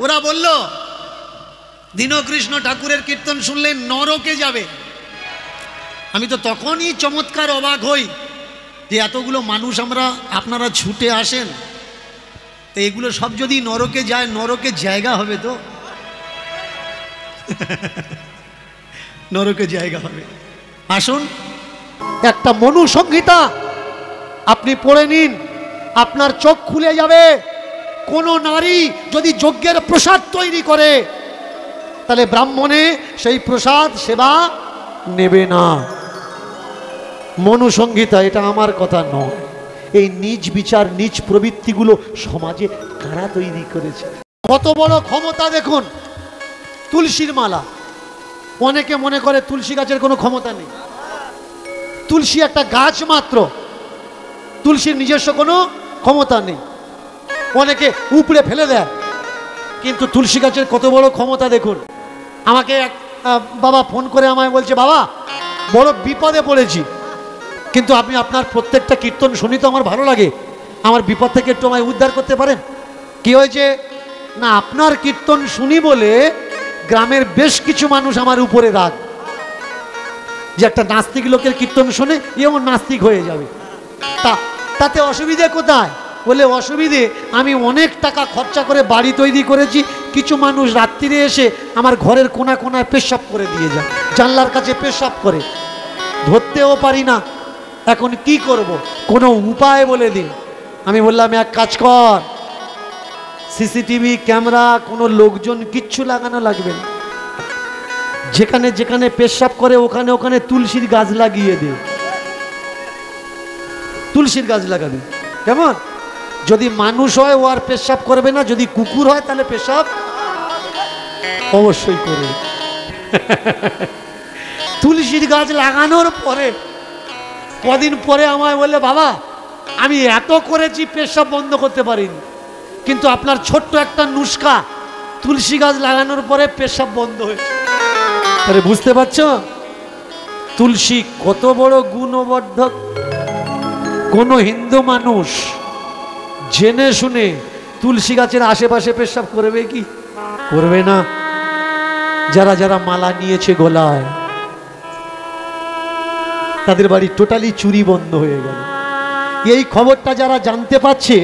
ওরা বলল দীনকৃষ্ণ ঠাকুরের কীর্তন শুনলে নরকে যাবে। আমি তো তখনই চমৎকার অবাক হই যে এতগুলো মানুষ আপনারা ছুটে আসেন, তো এগুলো সব যদি নরকে যায়, নরকে জায়গা হবে তো নরকে জায়গা হবে। আসুন একটা মনু সংহিতা আপনি পড়ে নিন, আপনার চোখ খুলে যাবে। কোন নারী যদি যজ্ঞের প্রসাদ তৈরি করে তাহলে ব্রাহ্মণে সেই প্রসাদ সেবা নেবে না। মনু সংহিতা, এটা আমার কথা নয়। এই নিজ বিচার নিজ প্রবৃত্তিগুলো সমাজে কারা তৈরি করেছে? কত বড় ক্ষমতা দেখুন। তুলসীর মালা, অনেকে মনে করে তুলসী গাছের কোনো ক্ষমতা নেই। তুলসী একটা গাছ মাত্র, তুলসীর নিজস্ব কোনো ক্ষমতা নেই, অনেকে উপড়ে ফেলে দেয়। কিন্তু তুলসী গাছের কত বড় ক্ষমতা দেখুন। আমাকে এক বাবা ফোন করে আমায় বলছে, বাবা বড় বিপদে পড়েছি, কিন্তু আপনি আপনার প্রত্যেকটা কীর্তন শুনি তো আমার ভালো লাগে, আমার বিপদ থেকে একটু আমায় উদ্ধার করতে পারেন? কি হয়েছে না, আপনার কীর্তন শুনি বলে গ্রামের বেশ কিছু মানুষ আমার উপরে রাগ, যে একটা নাস্তিক লোকের কীর্তন শুনে এও নাস্তিক হয়ে যাবে। তাতে অসুবিধে কোথায়? বলে অসুবিধে, আমি অনেক টাকা খরচা করে বাড়ি তৈরি করেছি, কিছু মানুষ রাত্রিরে এসে আমার ঘরের কোনা কোনায় পেশাব করে দিয়ে যায়, জানলার কাছে পেশাব করে, ধরতেও পারি না, এখন কি করব? কোনো উপায় বলে দিন। আমি বললাম এক কাজ কর, সিসিটিভি ক্যামেরা, কোনো লোকজন কিচ্ছু লাগানো লাগবে না, যেখানে যেখানে পেশাব করে ওখানে ওখানে তুলসীর গাছ লাগিয়ে দে, তুলসীর গাছ লাগাবি। কেমন? যদি মানুষ হয় ও আর পেশাব করবে না, যদি কুকুর হয় তাহলে পেশাব অবশ্যই করবে। তুলসীর গাছ লাগানোর পরে কদিন পরে আমায় বললে, বাবা আমি এত করেছি পেশাব বন্ধ করতে পারিনি, কিন্তু আপনার ছোট্ট একটা নুস্খা, তুলসী গাছ লাগানোর পরে পেশাব বন্ধ হয়েছে। আরে বুঝতে পারছো তুলসী কত বড় গুণবর্ধক? কোন হিন্দু মানুষ জেনে শুনে তুলসী গাছের আশেপাশে পেশাব করবে কি? করবে না। যারা যারা মালা নিয়েছে গলায়, তাদের বাড়ি টোটালি চুরি বন্ধ হয়ে গেল। এই খবরটা যারা জানতে পারছে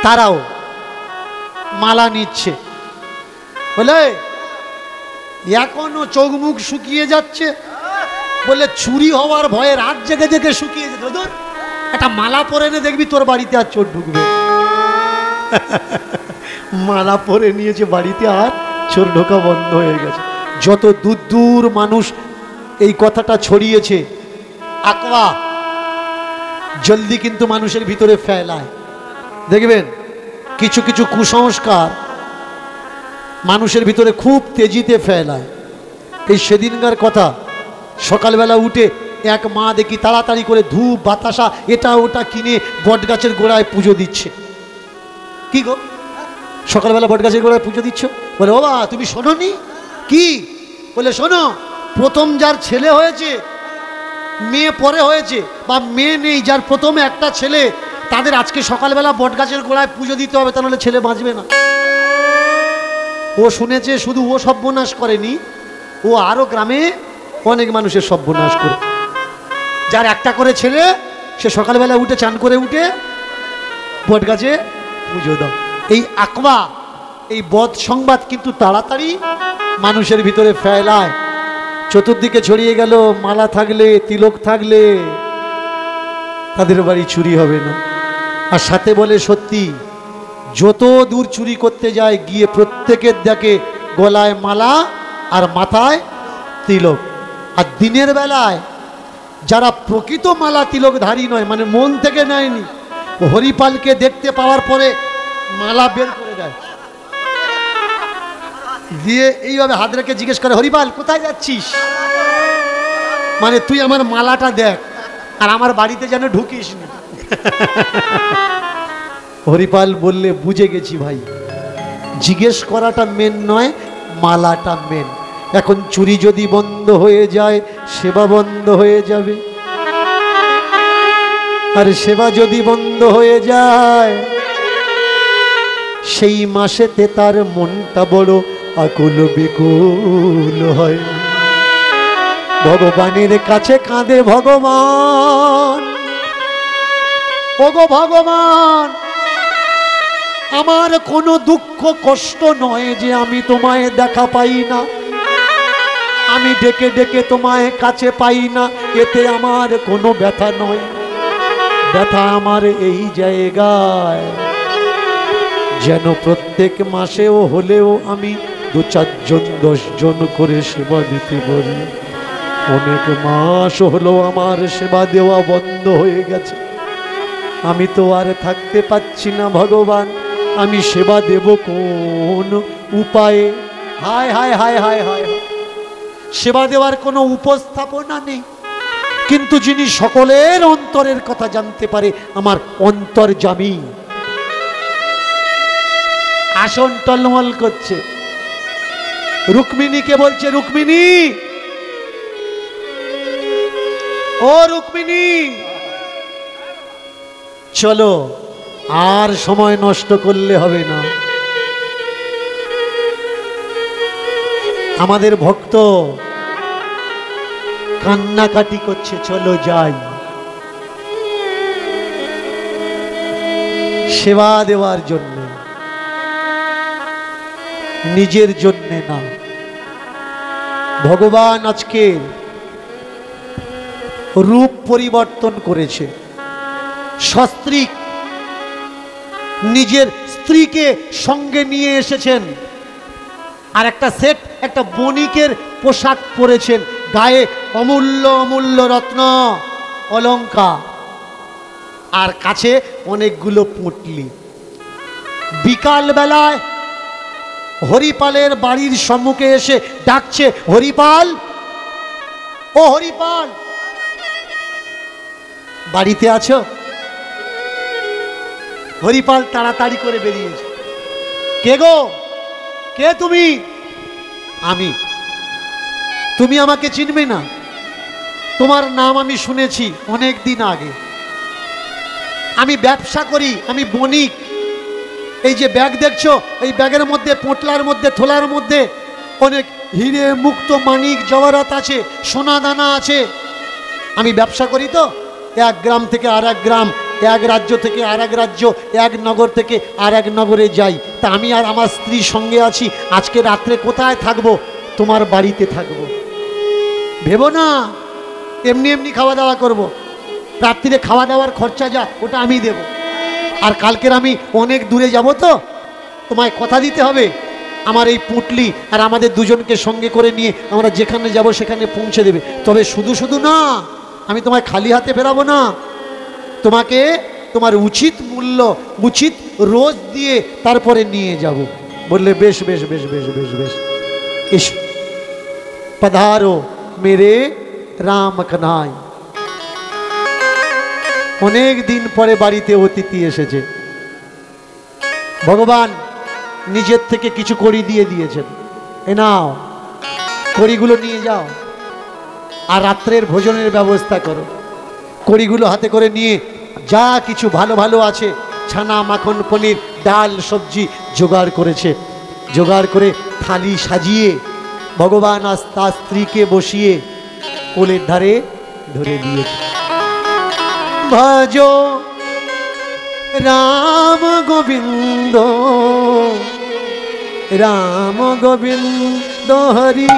তারাও মালা নিচ্ছে। বলে এখনো চোখ মুখ শুকিয়ে যাচ্ছে, বলে চুরি হওয়ার ভয়ে রাত জেগে জেগে শুকিয়ে যেত। একটা মালা পরে নে, দেখবি তোর বাড়িতে আর চোর ঢুকবে। মালা পরে নিয়েছে বাড়িতে, আর চোর ঢোকা বন্ধ হয়ে গেছে। যত দূর দূর মানুষ এই কথাটা ছড়িয়েছে, আকওয়া জলদি কিন্তু মানুষের ভিতরে ফেলায়। দেখবেন কিছু কিছু কুসংস্কার মানুষের ভিতরে খুব তেজিতে ফেলায়। এই সেদিনকার কথা, সকালবেলা উঠে এক মা দেখি তাড়াতাড়ি করে ধূপ বাতাসা এটা ওটা কিনে বট গাছের গোড়ায় পুজো দিচ্ছে। কি গো, সকালবেলা বট গাছের গোড়ায় পুজো দিচ্ছ? বলে বাবা তুমি শোনোনি কি? বলে শোনো, প্রথম যার ছেলে হয়েছে, মেয়ে পরে হয়েছে, বা মেয়ে নেই, যার প্রথমে একটা ছেলে, তাদের আজকে সকালবেলা বট গাছের গোড়ায় পুজো দিতে হবে, তাহলে ছেলে বাঁচবে না। ও শুনেছে, শুধু ও সর্বনাশ করেনি, ও আরো গ্রামে অনেক মানুষের সর্বনাশ করে। যার একটা করে ছেলে, সে সকালবেলা উঠে চান করে উঠে বট গাছে পুজো দাও। এই আকওয়া, এই বদ সংবাদ কিন্তু তাড়াতাড়ি মানুষের ভিতরে ফেলায়, চতুর্দিকে ছড়িয়ে গেল। মালা থাকলে, তিলক থাকলে তাদের বাড়ি চুরি হবে না। আর সাথে বলে সত্যি, যত দূর চুরি করতে যায় গিয়ে প্রত্যেকের দেখে গলায় মালা আর মাথায় তিলক। আর দিনের বেলায় যারা প্রকৃত মালা তিলকধারী নয়, মানে মন থেকে নেয়নি, হরিপালকে দেখতে পাওয়ার পরে মালা বের করে দেয়, দিয়ে এইভাবে হাত রেখে জিজ্ঞেস করে, হরিপাল কোথায় যাচ্ছিস? মানে তুই আমার মালাটা দেখ, আর আমার বাড়িতে যেন ঢুকিস না। হরিপাল বললে, বুঝে গেছি ভাই, জিজ্ঞেস করাটা মেন নয়, মালাটা মেন। এখন চুরি যদি বন্ধ হয়ে যায়, সেবা বন্ধ হয়ে যাবে। আর সেবা যদি বন্ধ হয়ে যায়, সেই মাসেতে তার মনটা বড় আকুল বিকুল হয়। ভগবানের কাছে কাঁদে ভগবান, ওগো ভগবান, আমার কোনো দুঃখ কষ্ট নয় যে আমি তোমায় দেখা পাই না, আমি ডেকে ডেকে তোমায় কাছে পাই না, এতে আমার কোনো ব্যথা নয়। ব্যথা আমার এই জায়গায় যেন প্রত্যেক মাসেও হলেও আমি 2-4 জন 10 জন করে সেবা দিতে পারি। অনেক মাস হলো আমার সেবা দেওয়া বন্ধ হয়ে গেছে, আমি তো আর থাকতে পাচ্ছি না ভগবান, আমি সেবা দেব কোন উপায়ে? হায় হায় হায় হায় হায়, সেবা দেওয়ার কোনো উপস্থাপনা নেই। কিন্তু যিনি সকলের অন্তরের কথা জানতে পারে, আমার অন্তর্যামী, আসন টলমল করছে। রুক্মিণীকে বলছে, রুক্মিণী, ও রুক্মিণী, চলো, আর সময় নষ্ট করলে হবে না। আমাদের ভক্ত কান্নাকাটি করছে, চলো যাই। সেবা দেওয়ার জন্য, নিজের জন্য না। ভগবান আজকে রূপ পরিবর্তন করেছে। সস্ত্রীক নিজের স্ত্রীকে সঙ্গে নিয়ে এসেছেন, আর একটা সেট, একটা বণিকের পোশাক পরেছেন, গায়ে অমূল্য অমূল্য রত্ন অলংকার, আর কাছে অনেকগুলো পুঁটলি। বিকাল বেলায় হরিপালের বাড়ির সম্মুখে এসে ডাকছে, হরিপাল, ও হরিপাল, বাড়িতে আছো? হরিপাল তাড়াতাড়ি করে বেরিয়েছে। কে গো, কে তুমি? আমি। তুমি আমাকে চিনবে না? তোমার নাম আমি শুনেছি অনেক দিন আগে। আমি ব্যবসা করি, আমি বণিক। এই যে ব্যাগ দেখছো, এই ব্যাগের মধ্যে, পোটলার মধ্যে, থোলার মধ্যে অনেক হিরে মুক্ত মানিক জওয়ারাত আছে, সোনা দানা আছে। আমি ব্যবসা করি তো, এক গ্রাম থেকে আর এক গ্রাম, এক রাজ্য থেকে আর এক রাজ্য, এক নগর থেকে আর এক নগরে যাই। তা আমি আর আমার স্ত্রীর সঙ্গে আছি। আজকে রাত্রে কোথায় থাকবো? তোমার বাড়িতে থাকবো। ভেবো না এমনি এমনি খাওয়া দাওয়া করব। রাত্রিরে খাওয়া দাওয়ার খরচা যা, ওটা আমি দেব। আর কালকের আমি অনেক দূরে যাব, তো তোমায় কথা দিতে হবে আমার এই পুঁটলি আর আমাদের দুজনকে সঙ্গে করে নিয়ে আমরা যেখানে যাব সেখানে পৌঁছে দেবে। তবে শুধু শুধু না, আমি তোমায় খালি হাতে ফেরাবো না, তোমাকে তোমার উচিত মূল্য, উচিত রোজ দিয়ে তারপরে নিয়ে যাব। বললে বেশ বেশ বেশ বেশ বেশ বেশ, এসো, पधारो मेरे राम कन्हाई। অনেক দিন পরে বাড়িতে অতিথি এসেছে। ভগবান নিজের থেকে কিছু কড়ি দিয়ে দিয়েছেন, এ নাও, কড়িগুলো নিয়ে যাও আর রাত্রের ভোজনের ব্যবস্থা করো। কড়িগুলো হাতে করে নিয়ে যা কিছু ভালো ভালো আছে, ছানা, মাখন, পনির, ডাল, সবজি জোগাড় করেছে। জোগাড় করে থালি সাজিয়ে ভগবান আর তার স্ত্রীকে বসিয়ে কোলের ধারে ধরে দিয়েছে। ভজো রাম গোবিন্দ, রাম গোবিন্দ হরি